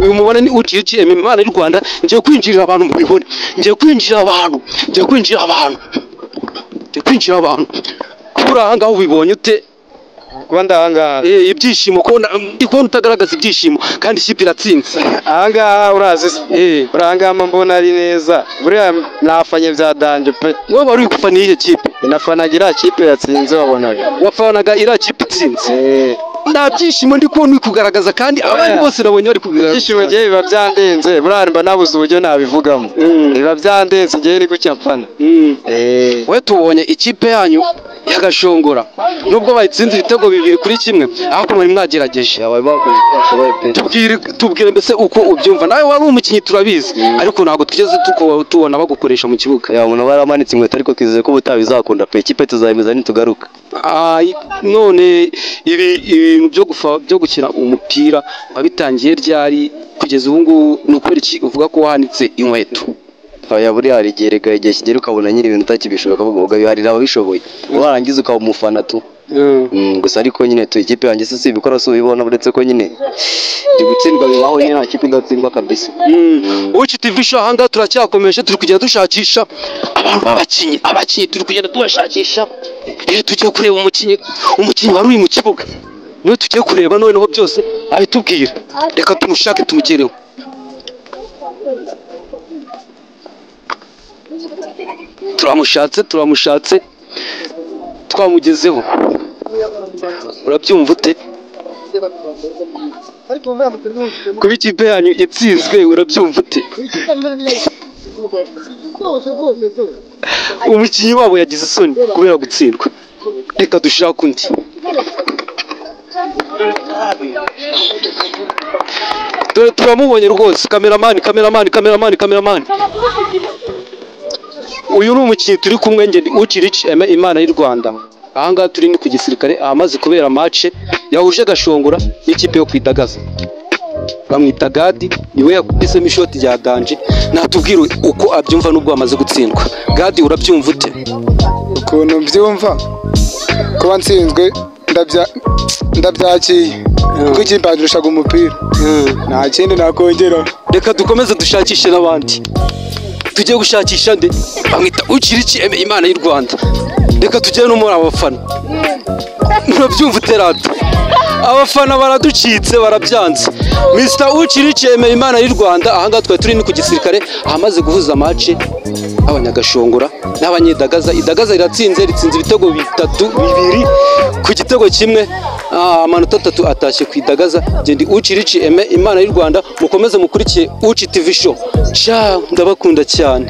uyu mubona ni uciye Imana y'u Rwanda ngiye kwinjirira abantu mu bibone ngiye kwinjira abantu kura ngaho ubibonye ute kuba ndahanga ibyishimo ko utagaragaza ibyishimo kandi ikipe iratsinze ahangaha urazi urangama mbona ari neza buriya nafanye bya danje pe wowe wari ugufaniye iyo kipe nafanagira kipe yatsinze wabonaga wafanaga ira kipe itsinze nta byishimo ndi kubona uri kugaragaza kandi abandi bose nabonye bari kugaragaza ibyishimo ngiye biba byandenze buriya mba nabuze uburyo nabivugamo biba byandenze ngiye ni gutya mfana we tubonye ikipe yanyu y'Agashongora nubwo bayitsinze ibitego 2-1 ariko mwari mwagerageje tubwire mbese uko ubyumva nawe wari umukinyi turabizi ariko ntago tugeze tubona bagukoresha mu kibuga umuntu baramanitse inkweto ariko twizeye ko butabizakunda pe ikipe tuzayemeza nitugaruka none ibintu byo gukina umupira wabitangiye ryari kugeza ubu ngubu nukuri iki uvuga ko wahanitse inkweto ya buri hari igihe kigera ukabona nyiri ibintu utakibishoboka ugabiharira ababishoboye warangiza ukaba umufana tu gusa ariko nyine tu ikipe yanjye si ibikora so ubibona uretse ko nyine ndi gutsindwa bibaho nyine nta kipe idatsindwa kabisa Uchi TV show hanga turacyakomeje turi kugenda dushakisha abantu abakinyi turi kugenda tubashakisha tugiye kureba umukinyi wari uri mu kibuga niwe tugiye kureba noneho byose abitubwira reka tumushake tumugereho turamushatse twamugezeho urabyumva ute kuba ikipe yanyu itsinzwe urabyumva ute umukinnyi wabo yagize isoni kubera gutsindwa reka dushake undi dore turamubonye rwose kameramani uyu ni umukinnyi turi kumwe ngende ukirici Imana y'u Rwanda ahangaha turi ni ku gisirikare ahamaze kubera match yahuje Gashongora n'ikipe yo kwidagaza bamwita Gadi niwe yakubisemo ishoti rya danje natubwira uko abyumva nubwo amaze gutsindwa Gadi urabyumva ute ukuntu mbyumva kuba nsinzwe ndabyakiye kuko ikipe yadurushaga umupira nta kindi nakongera reka dukomeze dushakishe n'abandi tugiye gushakisha nde bamwita ukirici Imana y'u Rwanda reka tugere no muri abafana murabyumva uterata abafana baraducitse barabyanze Mr ukirici Imana y'u Rwanda ahangaha twari turi ni ku gisirikare ahamaze guhuza match abanyagashongora n'abanyedagaza idagaza iratsinze ibitego 2 ku gitego kimwe amanota 3 atashye kwidagaza gende ukirici Imana y'u Rwanda mukomeze mukurikiye Uchi TV show ndabakunda cyane.